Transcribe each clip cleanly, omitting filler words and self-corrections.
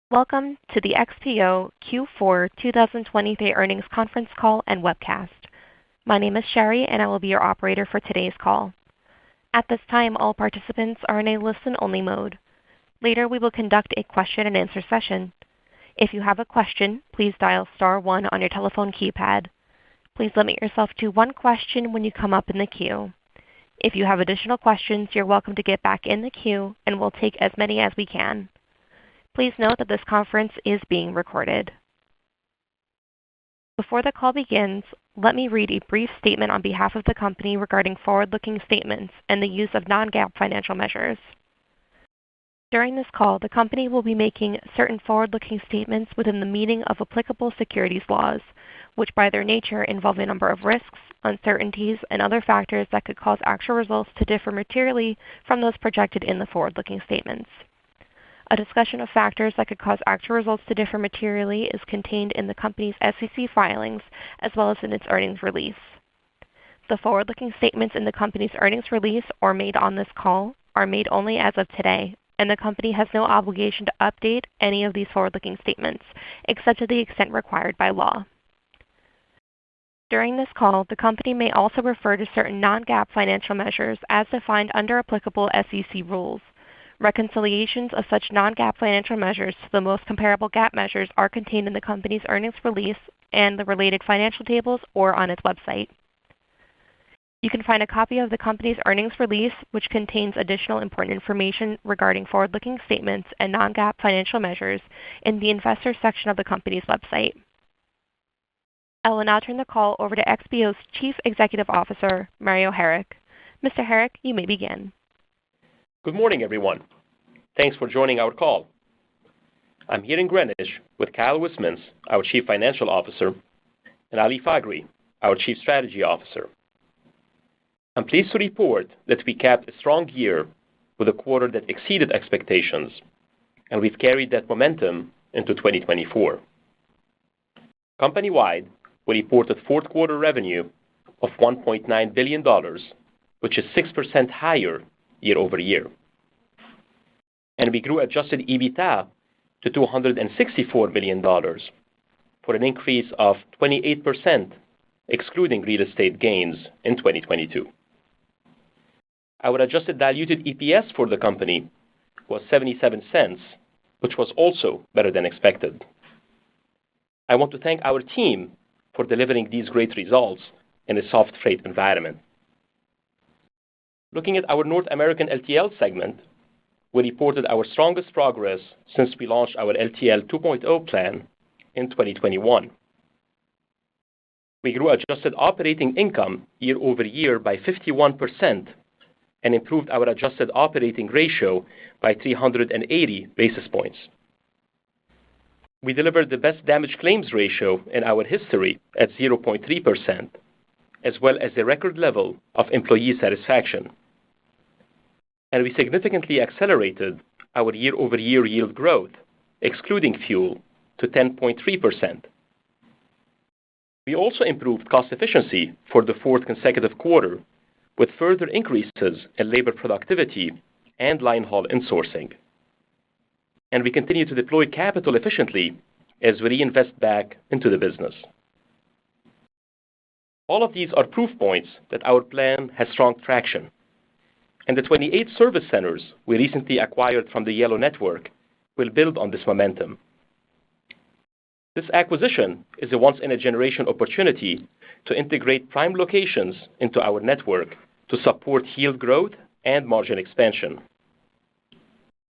Welcome to the XPO Q4 2023 earnings conference call and webcast. My name is Sherry, and I will be your operator for today's call. At this time, all participants are in a listen-only mode. Later, we will conduct a question-and-answer session. If you have a question, please dial star one on your telephone keypad. Please limit yourself to one question when you come up in the queue. If you have additional questions, you're welcome to get back in the queue, and we'll take as many as we can. Please note that this conference is being recorded. Before the call begins, let me read a brief statement on behalf of the company regarding forward-looking statements and the use of non-GAAP financial measures. During this call, the company will be making certain forward-looking statements within the meaning of applicable securities laws, which by their nature involve a number of risks, uncertainties, and other factors that could cause actual results to differ materially from those projected in the forward-looking statements. A discussion of factors that could cause actual results to differ materially is contained in the company's SEC filings as well as in its earnings release. The forward-looking statements in the company's earnings release or made on this call are made only as of today, and the company has no obligation to update any of these forward-looking statements, except to the extent required by law. During this call, the company may also refer to certain non-GAAP financial measures as defined under applicable SEC rules. Reconciliations of such non-GAAP financial measures to the most comparable GAAP measures are contained in the company's earnings release and the related financial tables or on its website. You can find a copy of the company's earnings release, which contains additional important information regarding forward-looking statements and non-GAAP financial measures, in the Investors section of the company's website. I will now turn the call over to XPO's Chief Executive Officer, Mario Herrick. Mr. Herrick, you may begin. Good morning, everyone. Thanks for joining our call. I'm here in Greenwich with Kyle Wismans, our Chief Financial Officer, and Ali Faghri, our Chief Strategy Officer. I'm pleased to report that we capped a strong year with a quarter that exceeded expectations, and we've carried that momentum into 2024. Company-wide, we reported fourth quarter revenue of $1.9 billion, which is 6% higher year over year. And we grew adjusted EBITDA to $264 million for an increase of 28%, excluding real estate gains in 2022. Our adjusted diluted EPS for the company was 77 cents, which was also better than expected. I want to thank our team for delivering these great results in a soft freight environment. Looking at our North American LTL segment, we reported our strongest progress since we launched our LTL 2.0 plan in 2021. We grew adjusted operating income year over year by 51% and improved our adjusted operating ratio by 380 basis points. We delivered the best damage claims ratio in our history at 0.3%, as well as a record level of employee satisfaction. And we significantly accelerated our year-over-year yield growth, excluding fuel, to 10.3%. We also improved cost efficiency for the fourth consecutive quarter, with further increases in labor productivity and line haul insourcing. And we continue to deploy capital efficiently as we reinvest back into the business. All of these are proof points that our plan has strong traction. And the 28 service centers we recently acquired from the Yellow Network will build on this momentum. This acquisition is a once-in-a-generation opportunity to integrate prime locations into our network to support yield growth and margin expansion.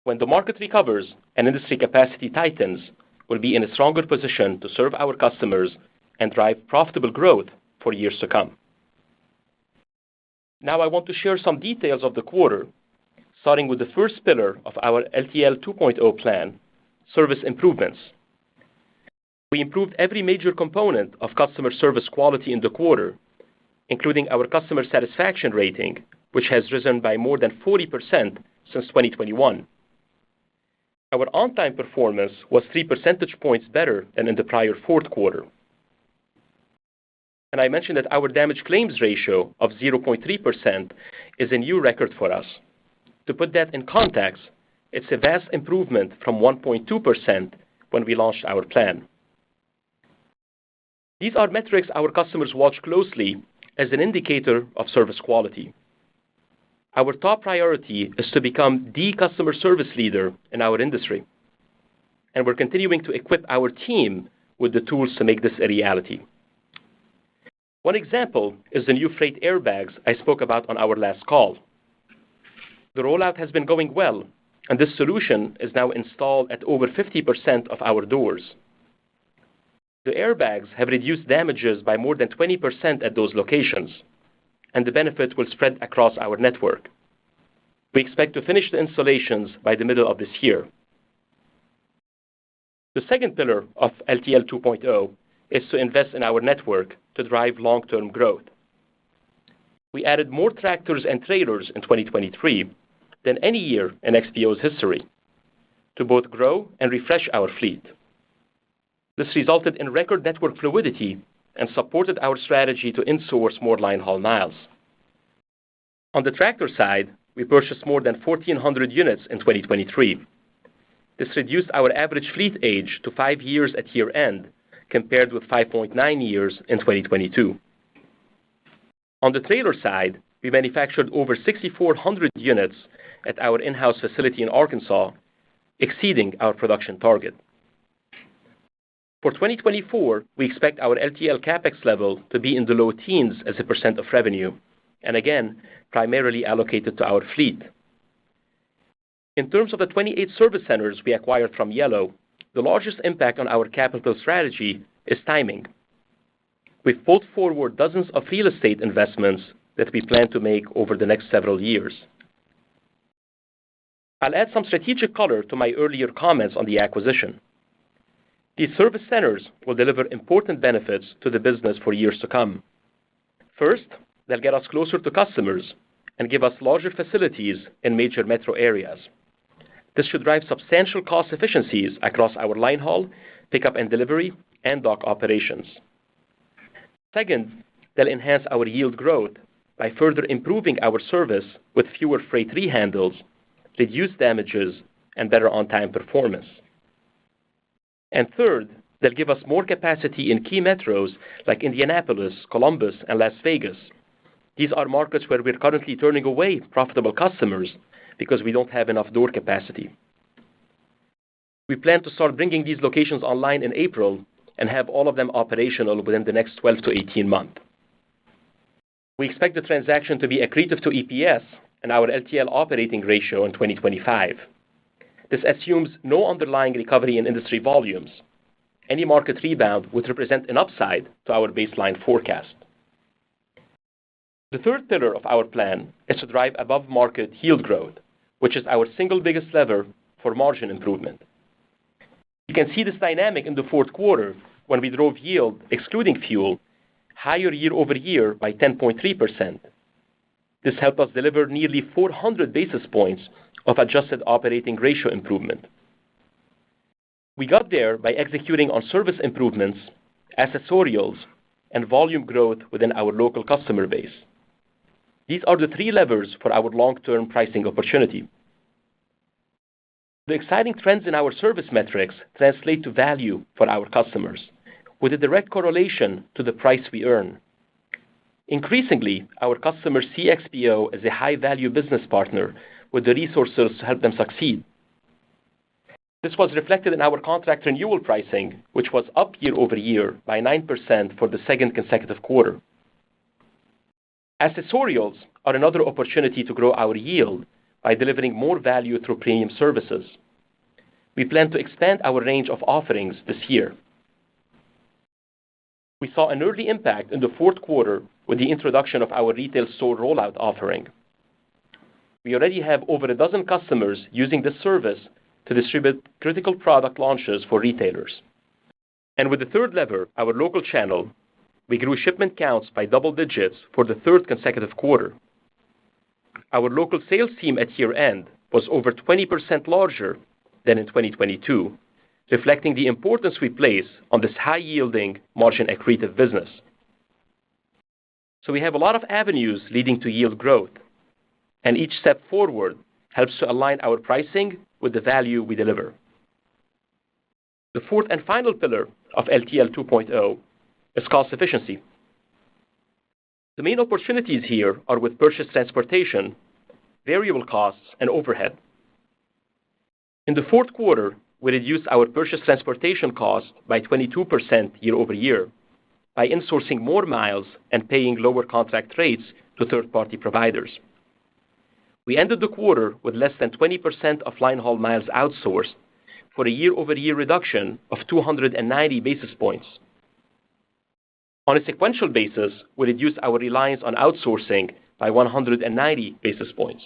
When the market recovers and industry capacity tightens, we'll be in a stronger position to serve our customers and drive profitable growth for years to come. Now I want to share some details of the quarter, starting with the first pillar of our LTL 2.0 plan, service improvements. We improved every major component of customer service quality in the quarter, including our customer satisfaction rating, which has risen by more than 40% since 2021. Our on-time performance was 3 percentage points better than in the prior fourth quarter. And I mentioned that our damage claims ratio of 0.3% is a new record for us. To put that in context, it's a vast improvement from 1.2% when we launched our plan. These are metrics our customers watch closely as an indicator of service quality. Our top priority is to become the customer service leader in our industry, and we're continuing to equip our team with the tools to make this a reality. One example is the new freight airbags I spoke about on our last call. The rollout has been going well, and this solution is now installed at over 50% of our doors. The airbags have reduced damages by more than 20% at those locations, and the benefit will spread across our network. We expect to finish the installations by the middle of this year. The second pillar of LTL 2.0 is to invest in our network to drive long-term growth. We added more tractors and trailers in 2023 than any year in XPO's history to both grow and refresh our fleet. This resulted in record network fluidity and supported our strategy to insource more line haul miles. On the tractor side, we purchased more than 1,400 units in 2023. This reduced our average fleet age to 5 years at year end, compared with 5.9 years in 2022. On the trailer side, we manufactured over 6,400 units at our in-house facility in Arkansas, exceeding our production target. For 2024, we expect our LTL CapEx level to be in the low teens as a % of revenue, and again, primarily allocated to our fleet. In terms of the 28 service centers we acquired from Yellow, the largest impact on our capital strategy is timing. We've pulled forward dozens of real estate investments that we plan to make over the next several years. I'll add some strategic color to my earlier comments on the acquisition. These service centers will deliver important benefits to the business for years to come. First, they'll get us closer to customers and give us larger facilities in major metro areas. This should drive substantial cost efficiencies across our line haul, pickup and delivery, and dock operations. Second, they'll enhance our yield growth by further improving our service with fewer freight rehandles, reduced damages, and better on-time performance. And third, they'll give us more capacity in key metros like Indianapolis, Columbus, and Las Vegas. These are markets where we're currently turning away profitable customers because we don't have enough door capacity. We plan to start bringing these locations online in April and have all of them operational within the next 12 to 18 months. We expect the transaction to be accretive to EPS and our LTL operating ratio in 2025. This assumes no underlying recovery in industry volumes. Any market rebound would represent an upside to our baseline forecast. The third pillar of our plan is to drive above-market yield growth, which is our single biggest lever for margin improvement. You can see this dynamic in the fourth quarter when we drove yield, excluding fuel, higher year over year by 10.3%. This helped us deliver nearly 400 basis points of adjusted operating ratio improvement. We got there by executing on service improvements, accessorials, and volume growth within our local customer base. These are the three levers for our long-term pricing opportunity. The exciting trends in our service metrics translate to value for our customers, with a direct correlation to the price we earn. Increasingly, our customers see XPO as a high-value business partner with the resources to help them succeed. This was reflected in our contract renewal pricing, which was up year over year by 9% for the second consecutive quarter. Accessorials are another opportunity to grow our yield by delivering more value through premium services. We plan to expand our range of offerings this year. We saw an early impact in the fourth quarter with the introduction of our retail store rollout offering. We already have over a dozen customers using this service to distribute critical product launches for retailers. And with the third lever, our local channel, we grew shipment counts by double digits for the third consecutive quarter. Our local sales team at year-end was over 20% larger than in 2022, reflecting the importance we place on this high-yielding, margin-accretive business. So we have a lot of avenues leading to yield growth, and each step forward helps to align our pricing with the value we deliver. The fourth and final pillar of LTL 2.0 is cost efficiency. The main opportunities here are with purchase transportation, variable costs, and overhead. In the fourth quarter, we reduced our purchase transportation cost by 22% year over year by insourcing more miles and paying lower contract rates to third-party providers. We ended the quarter with less than 20% of line haul miles outsourced for a year-over-year reduction of 290 basis points. On a sequential basis, we reduced our reliance on outsourcing by 190 basis points.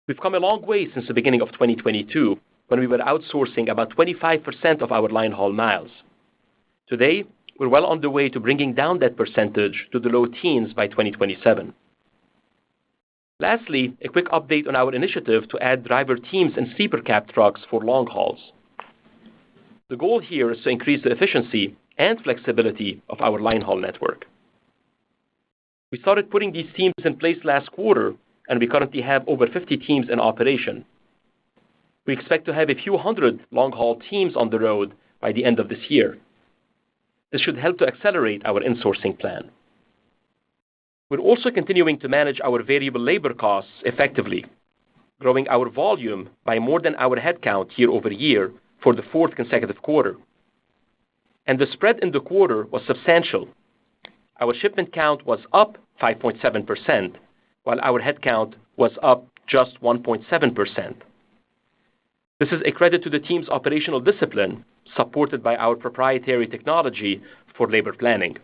We've come a long way since the beginning of 2022, when we were outsourcing about 25% of our line haul miles. Today, we're well on the way to bringing down that percentage to the low teens by 2027. Lastly, a quick update on our initiative to add driver teams and sleeper cab trucks for long hauls. The goal here is to increase the efficiency and flexibility of our line haul network. We started putting these teams in place last quarter, and we currently have over 50 teams in operation. We expect to have a few hundred long haul teams on the road by the end of this year. This should help to accelerate our insourcing plan. We're also continuing to manage our variable labor costs effectively, growing our volume by more than our headcount year over year for the fourth consecutive quarter. And the spread in the quarter was substantial. Our shipment count was up 5.7%, while our headcount was up just 1.7%. This is a credit to the team's operational discipline, supported by our proprietary technology for labor planning.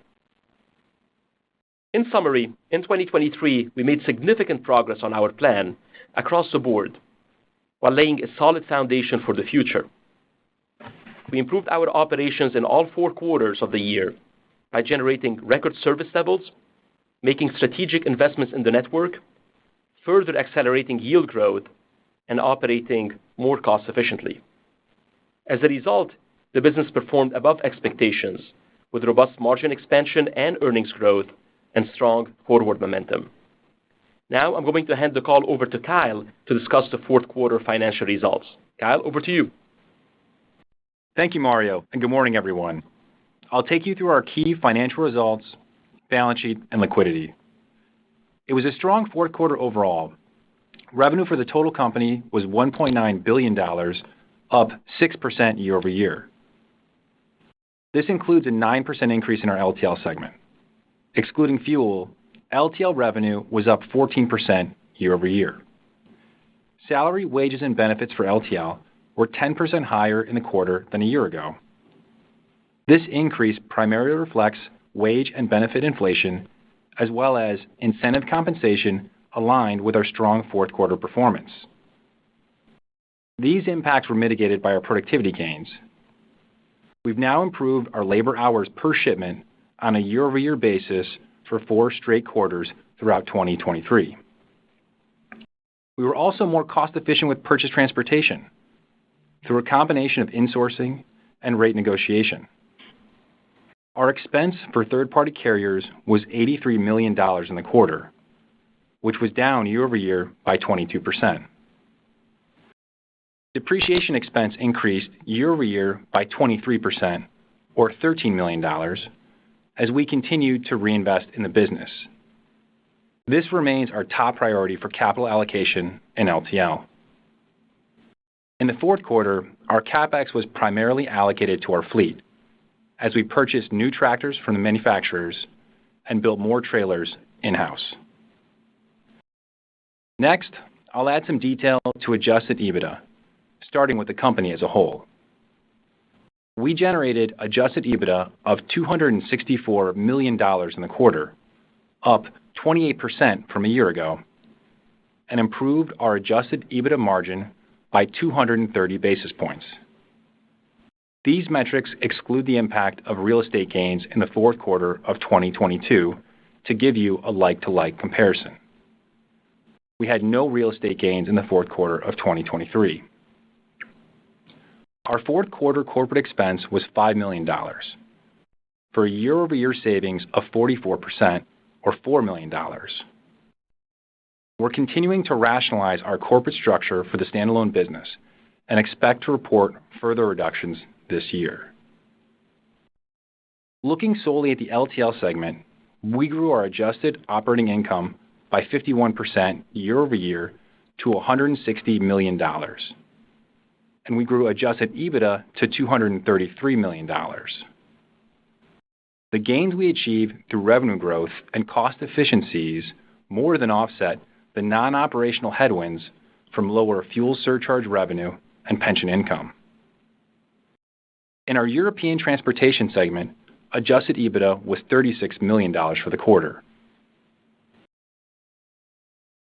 In summary, in 2023, we made significant progress on our plan across the board, while laying a solid foundation for the future. We improved our operations in all 4 quarters of the year by generating record service levels, making strategic investments in the network, further accelerating yield growth, and operating more cost efficiently. As a result, the business performed above expectations with robust margin expansion and earnings growth and strong forward momentum. Now I'm going to hand the call over to Kyle to discuss the fourth quarter financial results. Kyle, over to you. Thank you, Mario, and good morning, everyone. I'll take you through our key financial results, balance sheet, and liquidity. It was a strong fourth quarter overall. Revenue for the total company was $1.9 billion, up 6% year over year. This includes a 9% increase in our LTL segment. Excluding fuel, LTL revenue was up 14% year over year. Salary, wages, and benefits for LTL were 10% higher in the quarter than a year ago. This increase primarily reflects wage and benefit inflation, as well as incentive compensation aligned with our strong fourth quarter performance. These impacts were mitigated by our productivity gains. We've now improved our labor hours per shipment on a year-over-year basis for 4 straight quarters throughout 2023. We were also more cost-efficient with purchase transportation through a combination of insourcing and rate negotiation. Our expense for third-party carriers was $83 million in the quarter, which was down year-over-year by 22%. Depreciation expense increased year-over-year by 23%, or $13 million, as we continued to reinvest in the business. This remains our top priority for capital allocation in LTL. In the fourth quarter, our CapEx was primarily allocated to our fleet, as we purchased new tractors from the manufacturers and built more trailers in-house. Next, I'll add some detail to adjusted EBITDA, starting with the company as a whole. We generated adjusted EBITDA of $264 million in the quarter, up 28% from a year ago, and improved our adjusted EBITDA margin by 230 basis points. These metrics exclude the impact of real estate gains in the fourth quarter of 2022 to give you a like-to-like comparison. We had no real estate gains in the fourth quarter of 2023. Our fourth quarter corporate expense was $5 million, for a year-over-year savings of 44%, or $4 million. We're continuing to rationalize our corporate structure for the standalone business and expect to report further reductions this year. Looking solely at the LTL segment, we grew our adjusted operating income by 51% year-over-year to $160 million, and we grew adjusted EBITDA to $233 million. The gains we achieved through revenue growth and cost efficiencies more than offset the non-operational headwinds from lower fuel surcharge revenue and pension income. In our European transportation segment, adjusted EBITDA was $36 million for the quarter.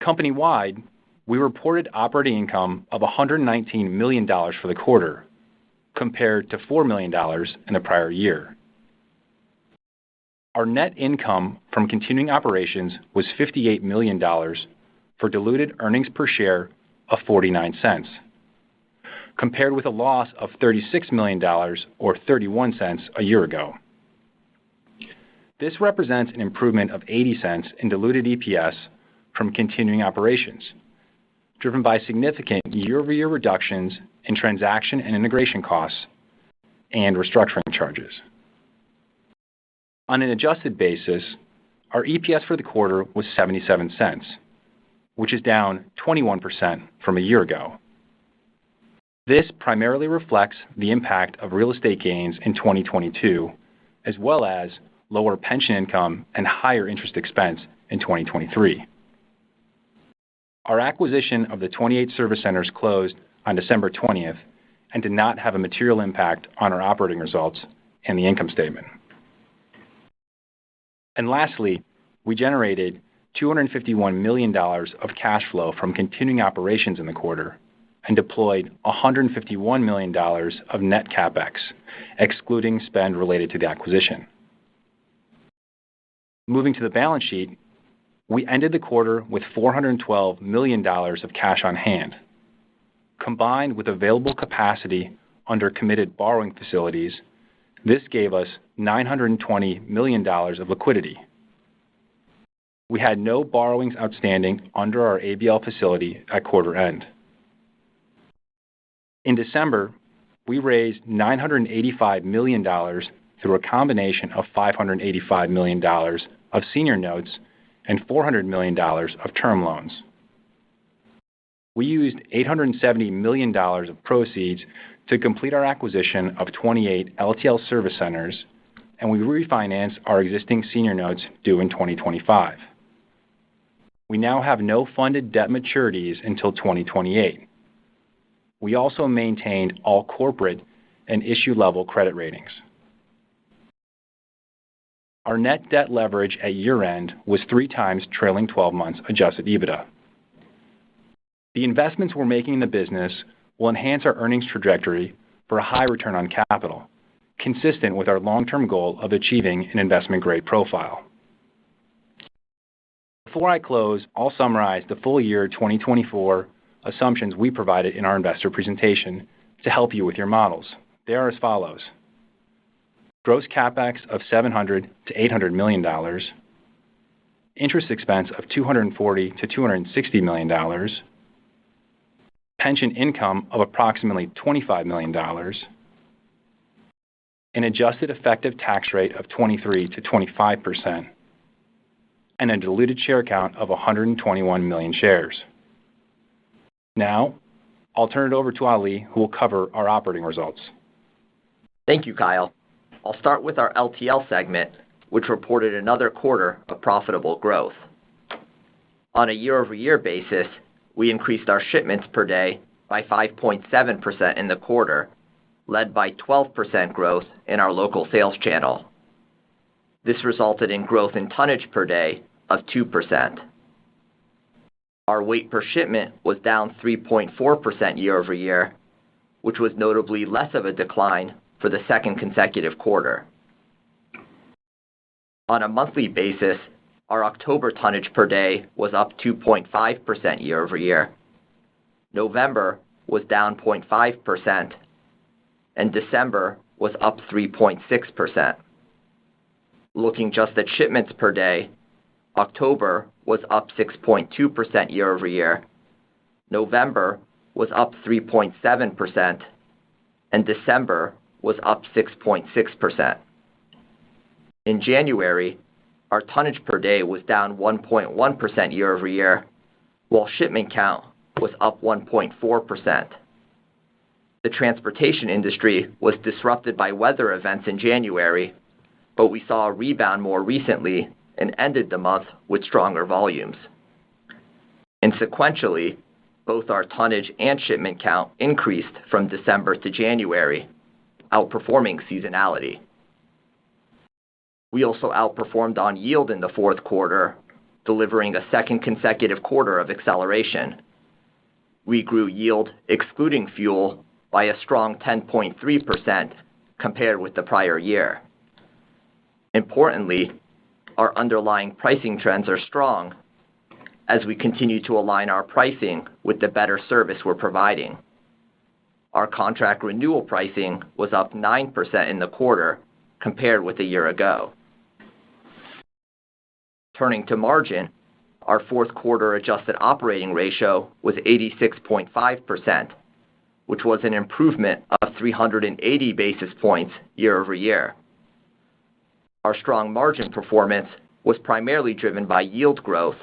Company-wide, we reported operating income of $119 million for the quarter, compared to $4 million in the prior year. Our net income from continuing operations was $58 million for diluted earnings per share of 49 cents, compared with a loss of $36 million or 31 cents a year ago. This represents an improvement of 80 cents in diluted EPS from continuing operations, driven by significant year-over-year reductions in transaction and integration costs and restructuring charges. On an adjusted basis, our EPS for the quarter was 77 cents, which is down 21% from a year ago. This primarily reflects the impact of real estate gains in 2022, as well as lower pension income and higher interest expense in 2023. Our acquisition of the 28 service centers closed on December 20th and did not have a material impact on our operating results and the income statement. And lastly, we generated $251 million of cash flow from continuing operations in the quarter and deployed $151 million of net CapEx, excluding spend related to the acquisition. Moving to the balance sheet, we ended the quarter with $412 million of cash on hand. Combined with available capacity under committed borrowing facilities, this gave us $920 million of liquidity. We had no borrowings outstanding under our ABL facility at quarter end. In December, we raised $985 million through a combination of $585 million of senior notes and $400 million of term loans. We used $870 million of proceeds to complete our acquisition of 28 LTL service centers, and we refinanced our existing senior notes due in 2025. We now have no funded debt maturities until 2028. We also maintained all corporate and issue-level credit ratings. Our net debt leverage at year-end was 3 times trailing 12 months adjusted EBITDA. The investments we're making in the business will enhance our earnings trajectory for a high return on capital, consistent with our long-term goal of achieving an investment-grade profile. Before I close, I'll summarize the full year 2024 assumptions we provided in our investor presentation to help you with your models. They are as follows. Gross CapEx of $700 to $800 million, interest expense of $240 to $260 million, pension income of approximately $25 million, an adjusted effective tax rate of 23 to 25%, and a diluted share count of 121 million shares. Now, I'll turn it over to Ali, who will cover our operating results. Thank you, Kyle. I'll start with our LTL segment, which reported another quarter of profitable growth. On a year-over-year basis, we increased our shipments per day by 5.7% in the quarter, led by 12% growth in our local sales channel. This resulted in growth in tonnage per day of 2%. Our weight per shipment was down 3.4% year-over-year, which was notably less of a decline for the second consecutive quarter. On a monthly basis, our October tonnage per day was up 2.5% year-over-year. November was down 0.5%, and December was up 3.6%. Looking just at shipments per day, October was up 6.2% year-over-year, November was up 3.7%, and December was up 6.6%. In January, our tonnage per day was down 1.1% year-over-year, while shipment count was up 1.4%. The transportation industry was disrupted by weather events in January, but we saw a rebound more recently and ended the month with stronger volumes. And sequentially, both our tonnage and shipment count increased from December to January, outperforming seasonality. We also outperformed on yield in the fourth quarter, delivering a second consecutive quarter of acceleration. We grew yield, excluding fuel, by a strong 10.3% compared with the prior year. Importantly, our underlying pricing trends are strong as we continue to align our pricing with the better service we're providing. Our contract renewal pricing was up 9% in the quarter compared with a year ago. Turning to margin, our fourth quarter adjusted operating ratio was 86.5%, which was an improvement of 380 basis points year-over-year. Our strong margin performance was primarily driven by yield growth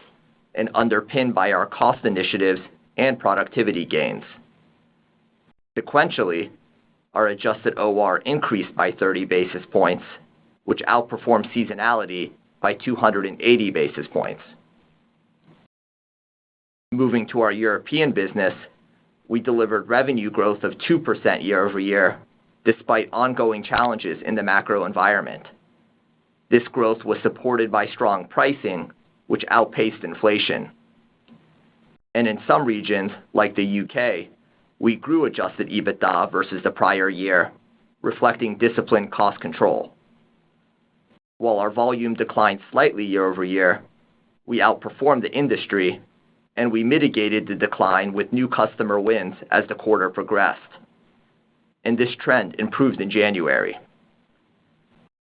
and underpinned by our cost initiatives and productivity gains. Sequentially, our adjusted OR increased by 30 basis points, which outperformed seasonality by 280 basis points. Moving to our European business, we delivered revenue growth of 2% year-over-year, despite ongoing challenges in the macro environment. This growth was supported by strong pricing, which outpaced inflation. And in some regions, like the UK, we grew adjusted EBITDA versus the prior year, reflecting disciplined cost control. While our volume declined slightly year-over-year, we outperformed the industry, and we mitigated the decline with new customer wins as the quarter progressed. And this trend improved in January.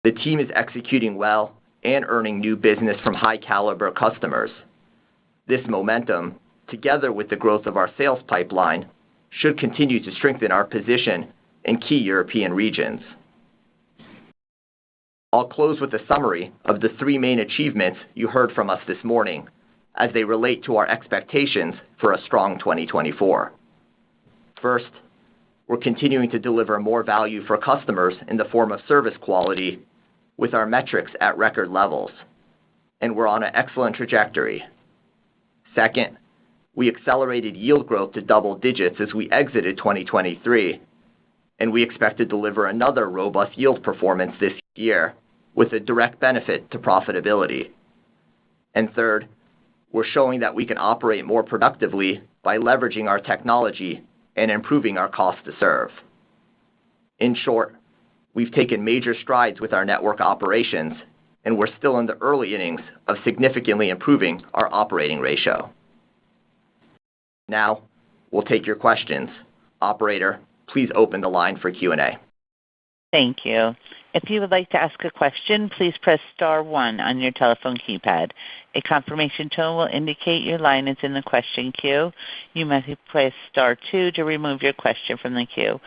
The team is executing well and earning new business from high-caliber customers. This momentum, together with the growth of our sales pipeline, should continue to strengthen our position in key European regions. I'll close with a summary of the three main achievements you heard from us this morning as they relate to our expectations for a strong 2024. First, we're continuing to deliver more value for customers in the form of service quality with our metrics at record levels, and we're on an excellent trajectory. Second, we accelerated yield growth to double digits as we exited 2023, and we expect to deliver another robust yield performance this year with a direct benefit to profitability. And third, we're showing that we can operate more productively by leveraging our technology and improving our cost to serve. In short, we've taken major strides with our network operations, and we're still in the early innings of significantly improving our operating ratio. Now, we'll take your questions. Operator, please open the line for Q&A. Thank you. If you would like to ask a question, please press star one on your telephone keypad. A confirmation tone will indicate your line is in the question queue. You must press star two to remove your question from the queue.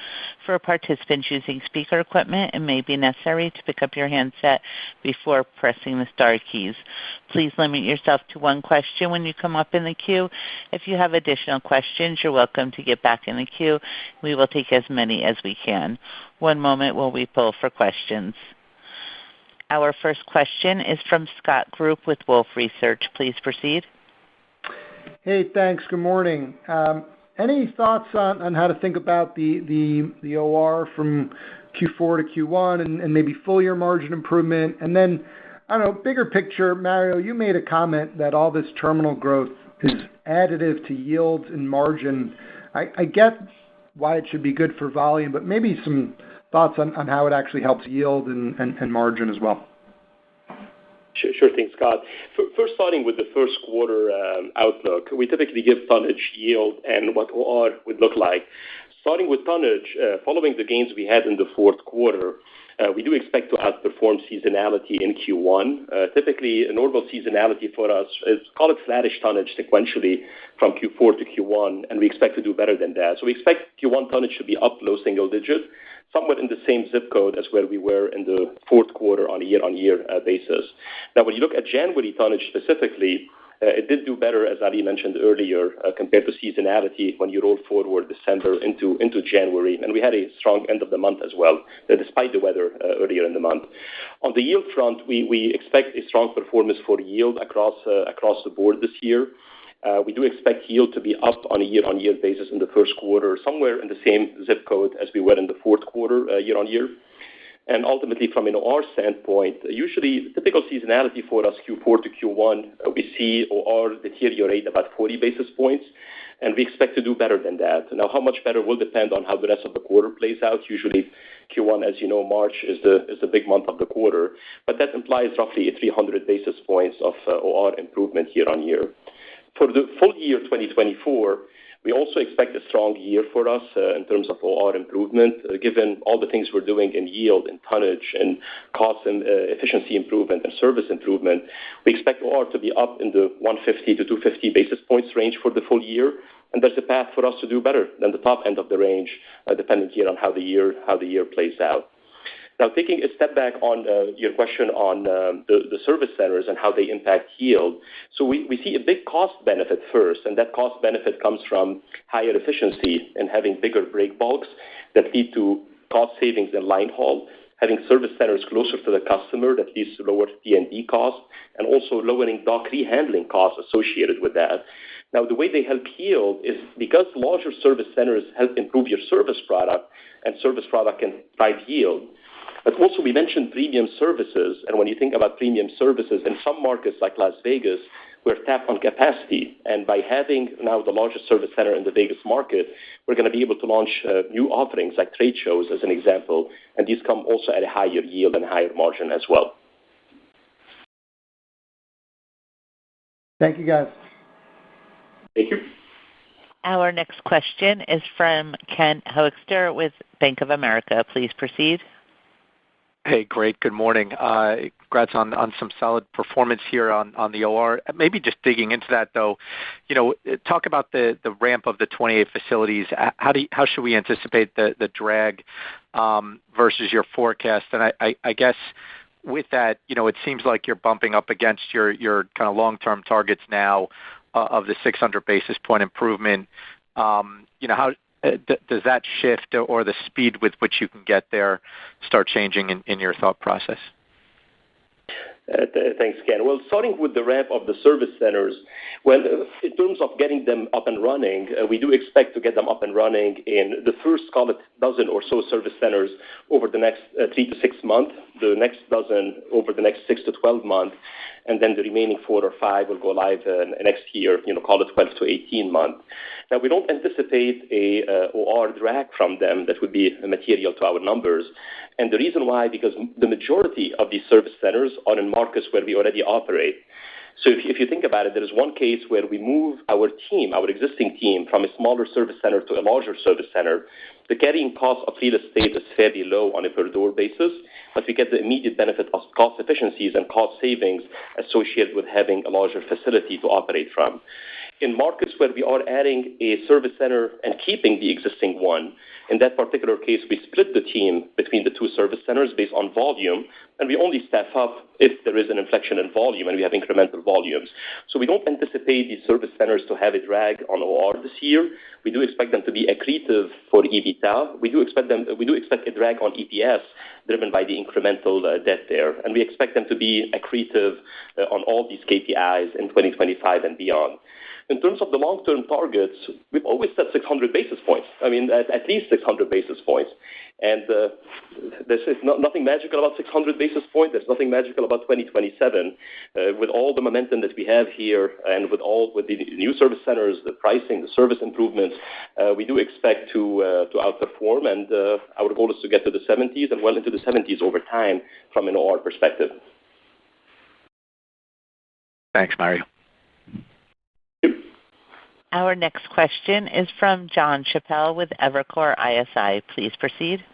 For participants using speaker equipment, it may be necessary to pick up your handset before pressing the star keys. Please limit yourself to one question when you come up in the queue. If you have additional questions, you're welcome to get back in the queue. We will take as many as we can. One moment while we pull for questions. Our first question is from Scott Group with Wolfe Research. Please proceed. Hey, thanks. Good morning. Any thoughts on how to think about the OR from Q4 to Q1 and maybe full year margin improvement? And then, I don't know, bigger picture, Mario, you made a comment that all this terminal growth is additive to yields and margin. I get why it should be good for volume, but maybe some thoughts on how it actually helps yield and margin as well. Sure thing, Scott. First, starting with the first quarter outlook, we typically give tonnage yield and what OR would look like. Starting with tonnage, following the gains we had in the fourth quarter, we do expect to outperform seasonality in Q1. Typically, a normal seasonality for us is, call it flattish tonnage sequentially from Q4 to Q1, and we expect to do better than that. So we expect Q1 tonnage to be up low single digit, somewhat in the same zip code as where we were in the fourth quarter on a year-on-year basis. Now, when you look at January tonnage specifically, it did do better, as Ali mentioned earlier, compared to seasonality when you roll forward December into January. And we had a strong end of the month as well, despite the weather earlier in the month. On the yield front, we expect a strong performance for yield across the board this year. We do expect yield to be up on a year-on-year basis in the first quarter, somewhere in the same zip code as we were in the fourth quarter year-on-year. And ultimately, from an OR standpoint, usually typical seasonality for us, Q4 to Q1, we see OR deteriorate about 40 basis points, and we expect to do better than that. Now, how much better will depend on how the rest of the quarter plays out. Usually, Q1, as you know, March is the big month of the quarter, but that implies roughly 300 basis points of OR improvement year-on-year. For the full year 2024, we also expect a strong year for us in terms of OR improvement, given all the things we're doing in yield and tonnage and cost and efficiency improvement and service improvement. We expect OR to be up in the 150 to 250 basis points range for the full year, and there's a path for us to do better than the top end of the range, depending here on how the year plays out. Now, taking a step back on your question on the service centers and how they impact yield. So we see a big cost benefit first, and that cost benefit comes from higher efficiency and having bigger break bulks that lead to cost savings in line haul, having service centers closer to the customer that leads to lower P&D costs, and also lowering dock rehandling costs associated with that. Now, the way they help yield is because larger service centers help improve your service product, and service product can drive yield. But also, we mentioned premium services, and when you think about premium services, in some markets like Las Vegas, we're tapped on capacity, and by having now the largest service center in the Vegas market, we're going to be able to launch new offerings like trade shows, as an example, and these come also at a higher yield and higher margin as well. Thank you, guys. Thank you. Our next question is from Ken Hoexter with Bank of America. Please proceed. Hey, great. Good morning. Congrats on some solid performance here on the OR. Maybe just digging into that, though, talk about the ramp of the 28 facilities. How should we anticipate the drag versus your forecast? And I guess with that, it seems like you're bumping up against your kind of long-term targets now of the 600 basis point improvement. How does that shift or the speed with which you can get there start changing in your thought process? Thanks, Ken. Well, starting with the ramp of the service centers, well, in terms of getting them up and running, we do expect to get them up and running in the first, call it, dozen or so service centers over the next 3 to 6 months, the next dozen over the next 6 to 12 months, and then the remaining 4 or 5 will go live next year, call it 12 to 18 months. Now, we don't anticipate a OR drag from them that would be material to our numbers. And the reason why, because the majority of these service centers are in markets where we already operate. So if you think about it, there is one case where we move our existing team, from a smaller service center to a larger service center. The carrying cost of real estate is fairly low on a per-door basis, but we get the immediate benefit of cost efficiencies and cost savings associated with having a larger facility to operate from. In markets where we are adding a service center and keeping the existing one, in that particular case, we split the team between the 2 service centers based on volume, and we only staff up if there is an inflection in volume and we have incremental volumes. So we don't anticipate these service centers to have a drag on OR this year. We do expect them to be accretive for EBITDA. We do expect a drag on EPS driven by the incremental debt there, and we expect them to be accretive on all these KPIs in 2025 and beyond. In terms of the long-term targets, we've always set 600 basis points. I mean, at least 600 basis points. And there's nothing magical about 600 basis points. There's nothing magical about 2027. With all the momentum that we have here and with the new service centers, the pricing, the service improvements, we do expect to outperform. And our goal is to get to the 70s and well into the 70s over time from an OR perspective. Thanks, Mario. Our next question is from Jon Chappell with Evercore ISI. Please proceed.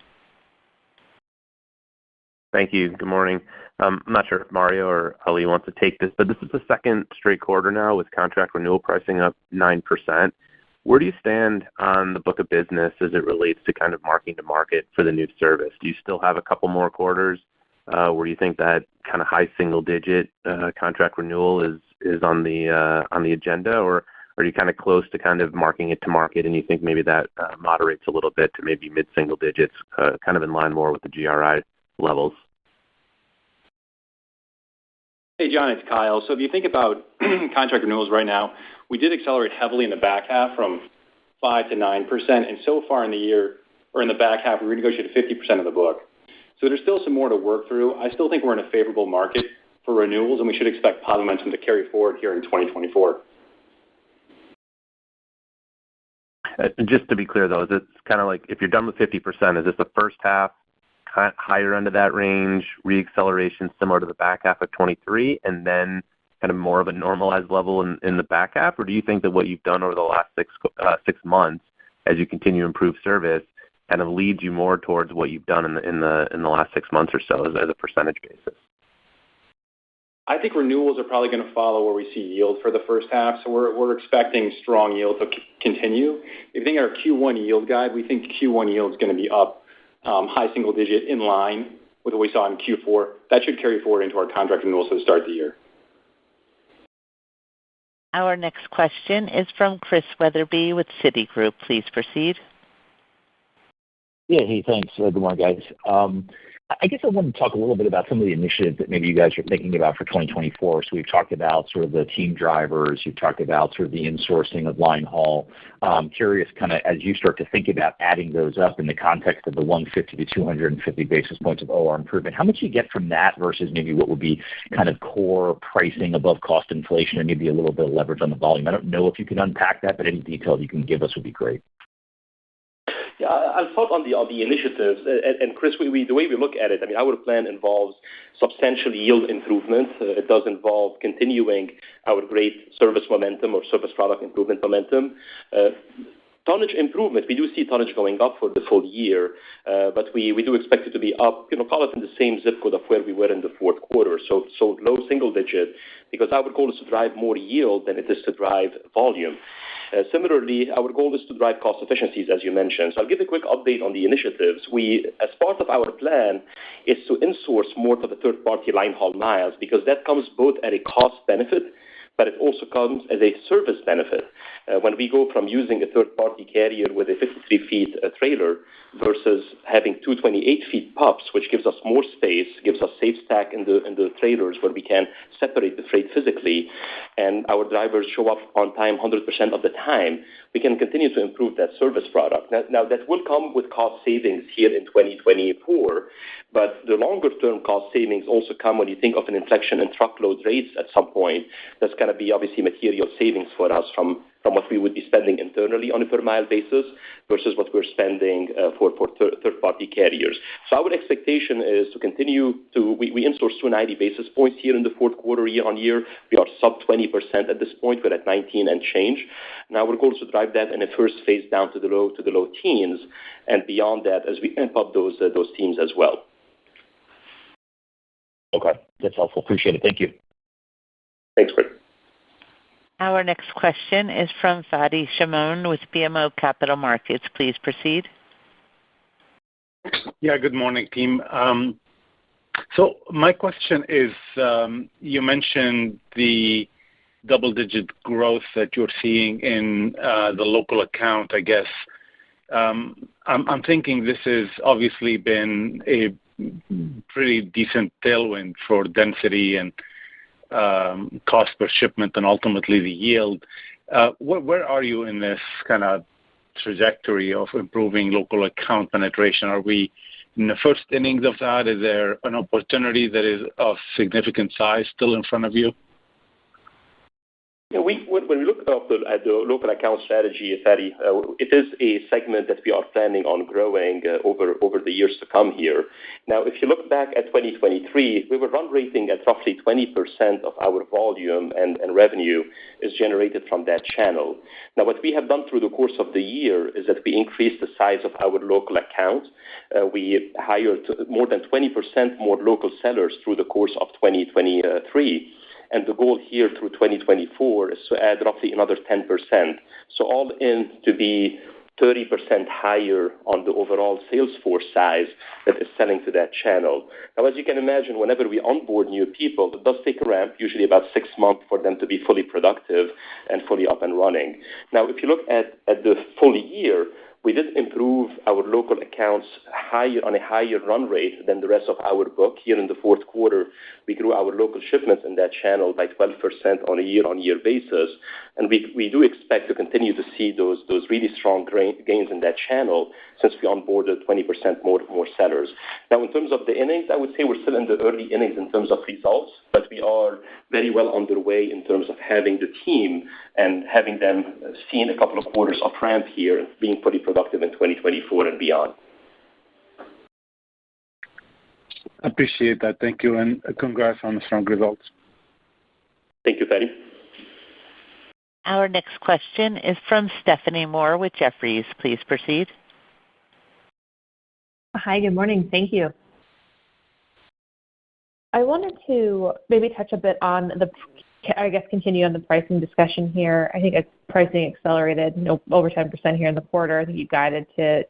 Thank you. Good morning. I'm not sure if Mario or Ali wants to take this, but this is the second straight quarter now with contract renewal pricing up 9%. Where do you stand on the book of business as it relates to kind of marking to market for the new service? Do you still have a couple more quarters where you think that kind of high single-digit contract renewal is on the agenda, or are you kind of close to kind of marking it to market and you think maybe that moderates a little bit to maybe mid-single digits, kind of in line more with the GRI levels? Hey, John, it's Kyle. So if you think about contract renewals right now, we did accelerate heavily in the back half from 5 to 9%, and so far in the year, or in the back half, we renegotiated 50% of the book. So there's still some more to work through. I still think we're in a favorable market for renewals, and we should expect positive momentum to carry forward here in 2024. Just to be clear, though, is it kind of like if you're done with 50%, is this the first half higher end of that range, re-acceleration similar to the back half of 23, and then kind of more of a normalized level in the back half? Or do you think that what you've done over the last six months, as you continue to improve service, kind of leads you more towards what you've done in the last 6 months or so as a percentage basis? I think renewals are probably going to follow where we see yield for the first half, so we're expecting strong yield to continue. If you think our Q1 yield guide, we think Q1 yield is going to be up high single digit in line with what we saw in Q4. That should carry forward into our contract renewals to start the year. Our next question is from Chris Wetherbee with Citigroup. Please proceed. Yeah, hey, thanks. Good morning, guys. I guess I want to talk a little bit about some of the initiatives that maybe you guys are thinking about for 2024. So we've talked about sort of the team drivers. You've talked about sort of the insourcing of line haul. Curious, kind of as you start to think about adding those up in the context of the 150 to 250 basis points of OR improvement, how much do you get from that versus maybe what would be kind of core pricing above cost inflation and maybe a little bit of leverage on the volume? I don't know if you can unpack that, but any detail you can give us would be great. Yeah, I'll talk on the initiatives. And Chris, the way we look at it, I mean, our plan involves substantial yield improvement. It does involve continuing our great service momentum or service product improvement momentum. Tonnage improvement, we do see tonnage going up for the full year, but we do expect it to be up, call it in the same zip code of where we were in the fourth quarter. So low single digit, because our goal is to drive more yield than it is to drive volume. Similarly, our goal is to drive cost efficiencies, as you mentioned. So I'll give a quick update on the initiatives. As part of our plan, is to insource more of the third-party line haul miles, because that comes both at a cost benefit, but it also comes as a service benefit. When we go from using a third-party carrier with a 53-feet trailer versus having 228-feet pups, which gives us more space, gives us safe stack in the trailers where we can separate the freight physically, and our drivers show up on time 100% of the time, we can continue to improve that service product. Now that will come with cost savings here in 2024, but the longer-term cost savings also come when you think of an inflection in truckload rates at some point. That's going to be obviously material savings for us from what we would be spending internally on a per-mile basis versus what we're spending for third-party carriers. So our expectation is to continue we insource 290 basis points here in the fourth quarter year-on-year. We are sub 20% at this point. We're at 19 and change. Now our goal is to drive that in a first phase down to the low teens, and beyond that as we amp up those teams as well. Okay, that's helpful. Appreciate it. Thank you. Thanks, Chris. Our next question is from Fadi Chamoun with BMO Capital Markets. Please proceed. Yeah, good morning, team. So my question is, you mentioned the double-digit growth that you're seeing in the local account, I guess. I'm thinking this has obviously been a pretty decent tailwind for density and cost per shipment and ultimately the yield. Where are you in this kind of trajectory of improving local account penetration? Are we in the first innings of that? Is there an opportunity that is of significant size still in front of you? When we look at the local account strategy, Fadi, it is a segment that we are planning on growing over the years to come here. Now, if you look back at 2023, we were run rating at roughly 20% of our volume and revenue is generated from that channel. Now, what we have done through the course of the year is that we increased the size of our local account. We hired more than 20% more local sellers through the course of 2023. And the goal here through 2024 is to add roughly another 10%. So all in to be 30% higher on the overall sales force size that is selling to that channel. Now, as you can imagine, whenever we onboard new people, it does take a ramp, usually about 6 months for them to be fully productive and fully up and running. Now, if you look at the full year, we did improve our local accounts on a higher run rate than the rest of our book. Here in the fourth quarter, we grew our local shipments in that channel by 12% on a year-on-year basis. And we do expect to continue to see those really strong gains in that channel since we onboarded 20% more sellers. Now, in terms of the innings, I would say we're still in the early innings in terms of results, but we are very well underway in terms of having the team and having them seen a couple of quarters of ramp here and being pretty productive in 2024 and beyond. Appreciate that. Thank you, and congrats on the strong results. Thank you, Fadi. Our next question is from Stephanie Moore with Jefferies. Please proceed. Hi, good morning. Thank you. I wanted to maybe touch a bit on continue on the pricing discussion here. I think pricing accelerated, over 10% here in the quarter. I think you guided to,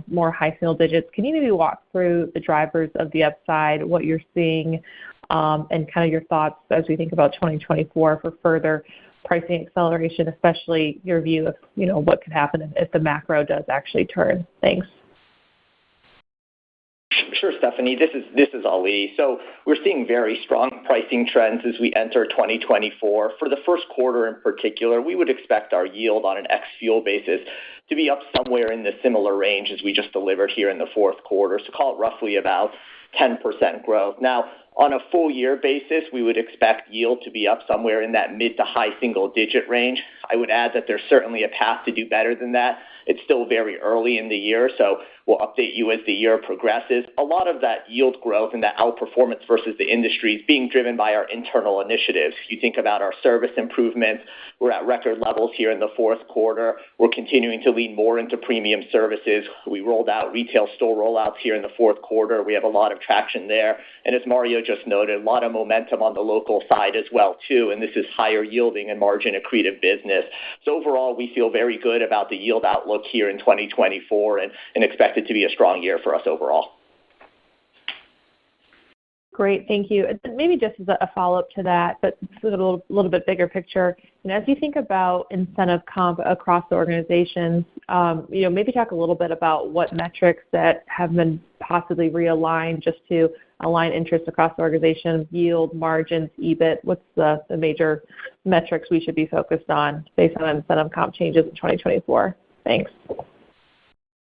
more high single digits. Can you maybe walk through the drivers of the upside, what you're seeing, and kind of your thoughts as we think about 2024 for further pricing acceleration, especially your view of, what could happen if the macro does actually turn? Thanks. Sure, Stephanie. This is Ali. So we're seeing very strong pricing trends as we enter 2024. For the first quarter in particular, we would expect our yield on an ex-fuel basis to be up somewhere in the similar range as we just delivered here in the fourth quarter. So call it roughly about 10% growth. Now, on a full year basis, we would expect yield to be up somewhere in that mid to high single digit range. I would add that there's certainly a path to do better than that. It's still very early in the year, so we'll update you as the year progresses. A lot of that yield growth and that outperformance versus the industry is being driven by our internal initiatives. You think about our service improvements. We're at record levels here in the fourth quarter. We're continuing to lean more into premium services. We rolled out retail store rollouts here in the fourth quarter. We have a lot of traction there. And as Mario just noted, a lot of momentum on the local side as well, too. And this is higher yielding and margin accretive business. So overall, we feel very good about the yield outlook here in 2024 and expect it to be a strong year for us overall. Great, thank you. Maybe just as a follow-up to that, but a little bit bigger picture. As you think about incentive comp across the organizations, maybe talk a little bit about what metrics that have been possibly realigned just to align interests across the organization, yield, margins, EBIT. What's the major metrics we should be focused on based on incentive comp changes in 2024? Thanks.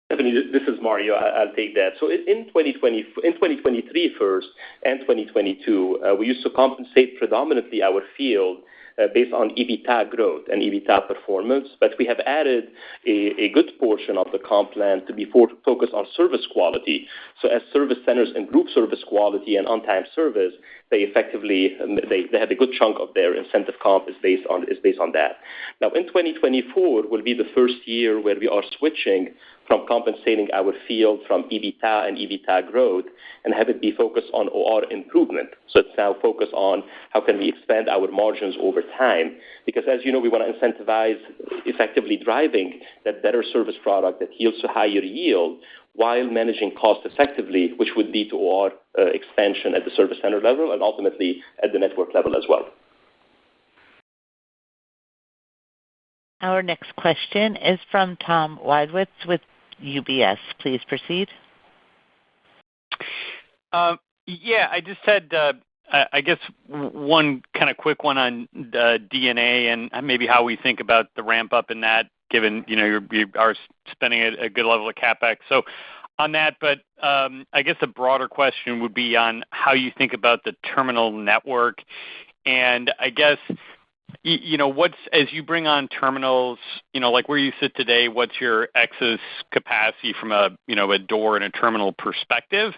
Stephanie, this is Mario. I'll take that. So in 2023 first and 2022, we used to compensate predominantly our field based on EBITDA growth and EBITDA performance, but we have added a good portion of the comp plan to be focused on service quality. So as service centers improve service quality and on-time service, they effectively they have a good chunk of their incentive comp is based on that. Now in 2024 will be the first year where we are switching from compensating our field from EBITDA and EBITDA growth and have it be focused on OR improvement. So it's now focused on how can we expand our margins over time. Because as you know, we want to incentivize effectively driving that better service product that yields to higher yield while managing cost effectively, which would lead to OR expansion at the service center level and ultimately at the network level as well. Our next question is from Tom Wadewitz with UBS. Please proceed. I just had, I guess, one kind of quick one on the DNA and maybe how we think about the ramp up in that, given you are spending a good level of capex. So on that, but I guess a broader question would be on how you think about the terminal network, and I guess as you bring on terminals, like where you sit today, what's your excess capacity from a door and a terminal perspective?